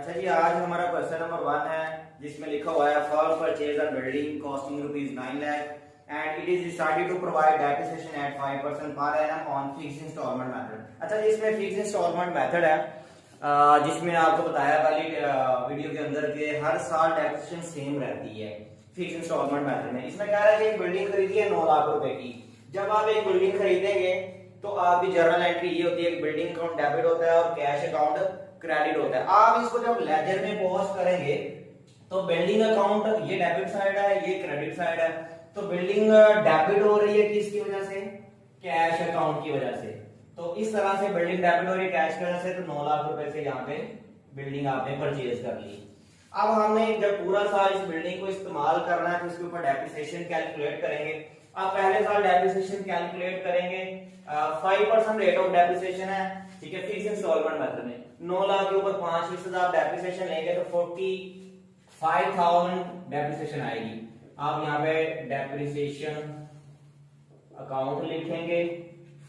अच्छा जी, आज हमारा क्वेश्चन नंबर 1 है जिसमें लिखा हुआ है for purchase a building costing ₹9 lakh and it is decided to provide depreciation at 5% per annum on fixed instalment method. अच्छा जी, इसमें फिक्स्ड इंस्टॉलमेंट मेथड है जिसमें आपको बताया वाली वीडियो के अंदर के हर साल डेप्रिसिएशन सेम रहती है फिक्स्ड इंस्टॉलमेंट मेथड में। इसमें क्या है कि एक बिल्डिंग खरीदी है 9 लाख रुपए की। जब आप एक बिल्डिंग खरीदेंगे तो आपकी जर्नल एंट्री ये होती है कि बिल्डिंग अकाउंट डेबिट होता है और कैश अकाउंट क्रेडिट होता है। आप इसको जब लेजर में पोस्ट करेंगे तो बिल्डिंग अकाउंट ये डेबिट साइड है, ये क्रेडिट साइड है। तो बिल्डिंग डेबिट हो रही है किसकी वजह से? कैश अकाउंट की वजह से। तो इस तरह से बिल्डिंग डेबिट हो रही है कैश की वजह से, तो 9 लाख रुपए से यहाँ पे बिल्डिंग आपने परचेज कर ली। अब हमने जब पूरा साल इस बिल्डिंग को इस्तेमाल करना है तो इसके ऊपर डेप्रिसिएशन कैलकुलेट करेंगे। आप पहले साल डेप्रिसिएशन कैलकुलेट करेंगे, 5% रेट ऑफ डेप्रिसिएशन है, ठीक है, फिक्स इंस्टॉलमेंट मेथड में। 9 लाख के ऊपर 5% आप डेप्रिसिएशन लेंगे तो 45,000 डेप्रिसिएशन आएगी। आप यहाँ पे डेप्रिसिएशन अकाउंट लिखेंगे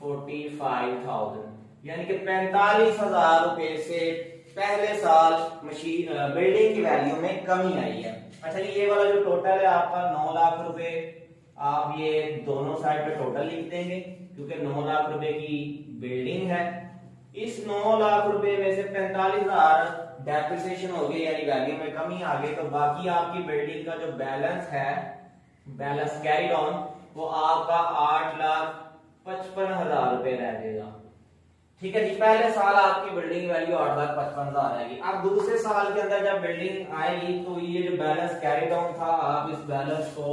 45,000, यानी कि 45,000 रुपए से पहले साल मशीन बिल्डिंग की वैल्यू में कमी आई है। अच्छा जी, ये वाला जो टोटल है आपका 9 लाख रुपए, आप ये दोनों साइड पे टोटल लिख देंगे क्योंकि 9 लाख रुपए की बिल्डिंग है। इस 9 लाख रुपए में से 45,000 डेप्रिसिएशन हो गई यानी वैल्यू में कमी आ गई, तो बाकी आपकी बिल्डिंग का जो बैलेंस है, बैलेंस कैरिड ऑन, वो आपका 8,55,000 रुपए रह जाएगा। ठीक है जी, पहले साल आपकी बिल्डिंग वैल्यू 8,55,000 आएगी। अब दूसरे साल के अंदर जब बिल्डिंग आएगी तो ये जो बैलेंस कैरिड ऑन था, आप इस बैलेंस को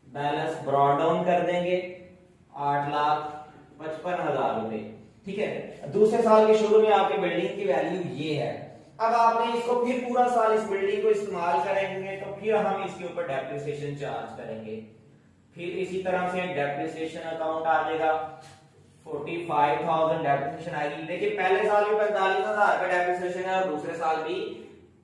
बैलेंस ब्रॉड डाउन कर देंगे 8,55,000 रुपए। ठीक है, दूसरे साल के शुरू में आपकी बिल्डिंग की वैल्यू ये है। अब आपने इसको फिर पूरा साल इस बिल्डिंग को इस्तेमाल करेंगे तो फिर हम इसके ऊपर डेप्रिसिएशन चार्ज करेंगे। फिर इसी तरह से डेप्रिसिएशन अकाउंट आ जाएगा, 45,000 डेप्रिसिएशन आएगी। देखिए पहले साल भी 45,000 का डेप्रिसिएशन है और दूसरे साल भी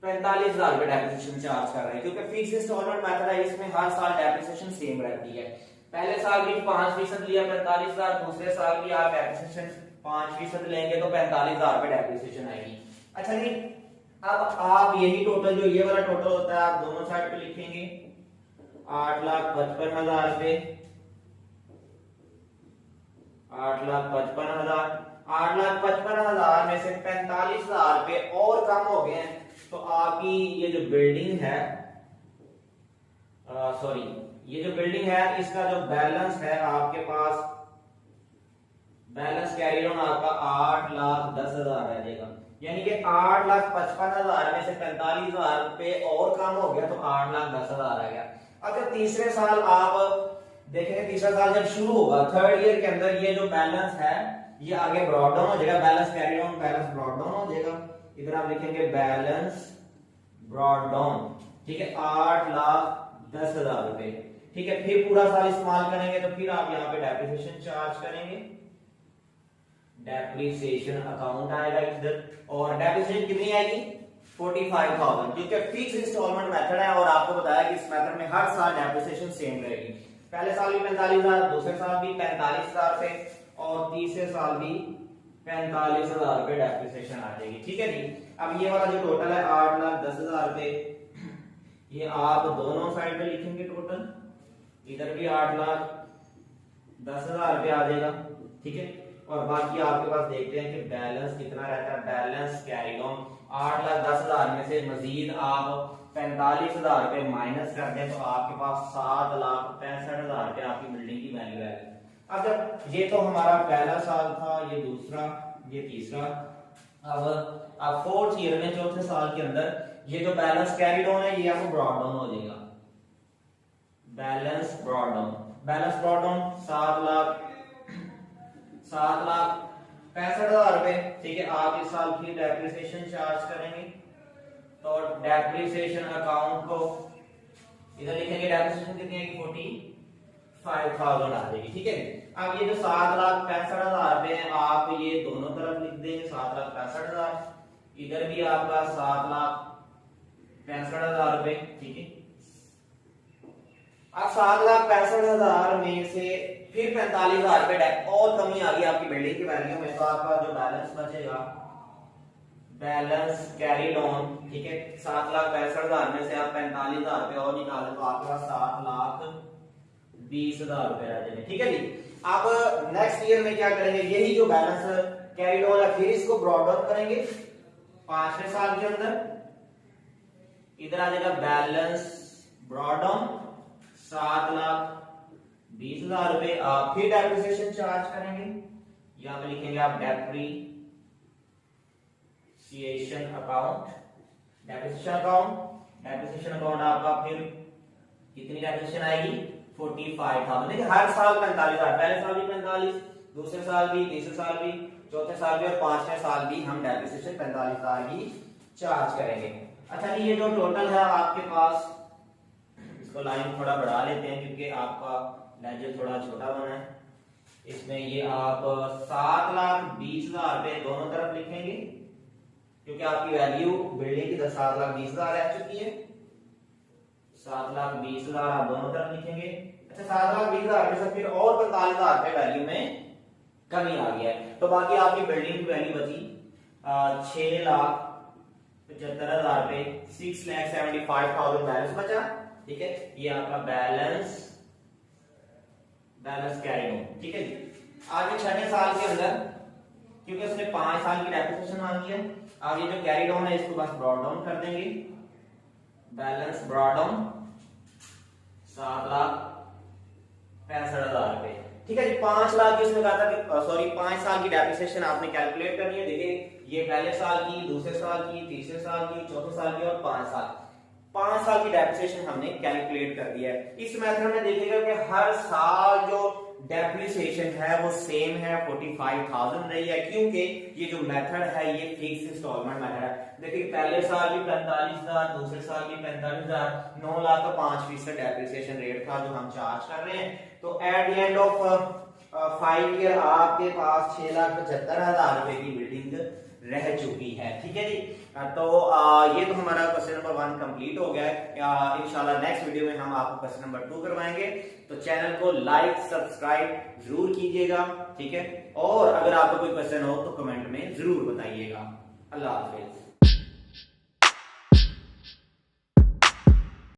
45,000 का डेप्रिसिएशन चार्ज कर रहे हैं क्योंकि फिक्स इंस्टॉलमेंट मेथड है, इसमें हर साल डेप्रिसिएशन सेम रहती है। पहले साल भी 5% लिया 45,000, दूसरे साल भी आप डेप्रिसिएशन 5% लेंगे तो 45,000 पे डेप्रिसिएशन आएगी। अच्छा जी, अब आप यही टोटल जो ये वाला टोटल होता है आप दोनों साइड पे लिखेंगे 8,55,000 रुपए, 8,55,000, 8,55,000 में से 45,000 रुपए और कम हो गए हैं तो आपकी ये जो बिल्डिंग है, सॉरी, ये जो बिल्डिंग है इसका जो बैलेंस है आपके पास, बैलेंस कैरी ऑन आपका 8,10,000 रह जाएगा। यानी कि 8,55,000 में से 45,000 रुपए और कम हो गया तो 8,10,000 आ गया। अगर तीसरे साल आप देखेंगे, तीसरा साल जब शुरू होगा थर्ड ईयर के अंदर, ये जो बैलेंस है ये आगे ब्रॉड डाउन हो जाएगा, balance carry on balance brought down हो जाएगा। इधर आप लिखेंगे बैलेंस ब्रॉड डाउन, ठीक है, 8,10,000 रुपए। ठीक है, फिर पूरा साल इस्तेमाल करेंगे तो फिर आप यहाँ पे डेप्रिसिएशन चार्ज करेंगे, डेप्रिसिएशन अकाउंट आएगा इधर, और डेप्रिसिएशन कितनी आएगी? 45,000, क्योंकि फिक्स इंस्टॉलमेंट मेथड है और आपको बताया कि इस मेथड में हर साल डेप्रिसिएशन सेम रहेगी। पहले साल भी 45,000, दूसरे साल भी 45,000 से, और तीसरे साल भी 45,000 रुपए डेप्रिसिएशन आ जाएगी। ठीक है जी, अब ये वाला जो टोटल है 8,10,000 रुपए, ये आप दोनों साइड पे लिखेंगे टोटल, इधर भी 8,10,000 रुपए आ जाएगा। ठीक है, और बाकी आपके पास देखते हैं कि बैलेंस कितना रहता है, बैलेंस कैरी ऑन 8,10,000 में से मजीद आप 45,000 रुपए माइनस कर दें तो आपके पास 7,65,000 रुपए आपकी बिल्डिंग की वैल्यू आएगी। अब जब ये तो हमारा पहला साल था, ये दूसरा, ये तीसरा, अब फोर्थ ईयर में चौथे साल के अंदर ये जो बैलेंस कैरीड ऑन है ये आपको ब्रॉड डाउन हो जाएगा, balance brought down, balance brought down 7,65,000 रुपए। ठीक है, आप इस साल फिर डेप्रिसिएशन चार्ज करेंगे तो डेप्रिसिएशन अकाउंट को इधर लिखेंगे, डेप्रिसिएशन कितनी आएगी? 45,000 आ जाएगी। ठीक है, अब ये जो 7,65,000 रुपए है आप ये दोनों तरफ लिख देंगे 7,65,000, इधर भी आपका 7,65,000 रुपए। ठीक है, अब 7,65,000 में से फिर 45,000 रुपए और कमी आ गई आपकी बिल्डिंग की वैल्यू में, तो आपका जो बैलेंस बचेगा, बैलेंस कैरीड ऑन, ठीक है। 7,65,000 में से आप 45,000 रुपए और निकालें तो आपके पास 7,20,000 रुपए रह जाएंगे, ठीक है जी। अब नेक्स्ट ईयर में क्या करेंगे, यही जो बैलेंस कैरीड ऑन है फिर इसको ब्रॉड डाउन करेंगे 5वें साल के अंदर। इधर आ जाएगा बैलेंस ब्रॉड डाउन 7,20,000 रुपए। फिर डेप्रिसिएशन चार्ज करेंगे, यहां पे लिखेंगे आप डेप्रिसिएशन अकाउंट, डेप्रिसिएशन अकाउंट आपका फिर कितनी डेप्रिसिएशन आएगी 45,000। देखिए हर साल 45,000, पहले साल भी 45, दूसरे साल भी, तीसरे साल भी, चौथे साल भी और 5वें साल भी हम डेप्रिसिएशन 45,000 की चार्ज करेंगे। अच्छा जी, ये जो टोटल है आपके पास, इसको लाइन थोड़ा बढ़ा लेते हैं क्योंकि आपका लेजर थोड़ा छोटा बना है। इसमें ये आप 7,20,000 रुपए दोनों तरफ लिखेंगे क्योंकि आपकी वैल्यू बिल्डिंग की 7,20,000 रह चुकी है। 7,20,000 आप दोनों तरफ लिखेंगे। अच्छा, 7,20,000 में से फिर और 45,000 रुपए वैल्यू में कमी आ गया है, तो बाकी आपकी बिल्डिंग की वैल्यू बची 6,75,000 रुपए, 6,75,000 बैलेंस बचा, ठीक है। ये आपका बैलेंस कैरी ऑन, ठीक है जी। आगे 6वें साल के अंदर क्योंकि उसने 5 साल की डेप्रिसिएशन मांगी है, आगे जो कैरी ऑन है इसको बस ब्रॉड डाउन कर देंगे। बैलेंस ब्रॉड डाउन 7,65,000 रुपए, ठीक है जी। 5 लाख की उसने कहा था कि 5 साल की डेप्रिसिएशन आपने कैलकुलेट करनी है। देखिए ये पहले साल की, दूसरे साल की, तीसरे साल की, चौथे साल की और 5 साल, 5 साल की डेप्रिसिएशन हमने कैलकुलेट कर दिया है। इस मेथड में देखिएगा कि हर साल जो डेप्रिसिएशन है वो सेम है 45,000 रही है, क्योंकि ये जो मेथड है ये फिक्स इंस्टॉलमेंट मेथड है। देखिए पहले साल भी 45,000, दूसरे साल भी 45,000, 9 लाख का 5% डेप्रिसिएशन रेट था जो हम चार्ज कर रहे हैं। तो at the end of 5 year आपके पास 6,75,000 रुपए की बिल्डिंग रह चुकी है, ठीक है जी। तो ये तो हमारा क्वेश्चन नंबर 1 कंप्लीट हो गया है। इंशाल्लाह नेक्स्ट वीडियो में हम आपको क्वेश्चन नंबर 2 करवाएंगे। तो चैनल को लाइक सब्सक्राइब जरूर कीजिएगा, ठीक है। और अगर आपको कोई क्वेश्चन हो तो कमेंट में जरूर बताइएगा। अल्लाह हाफिज।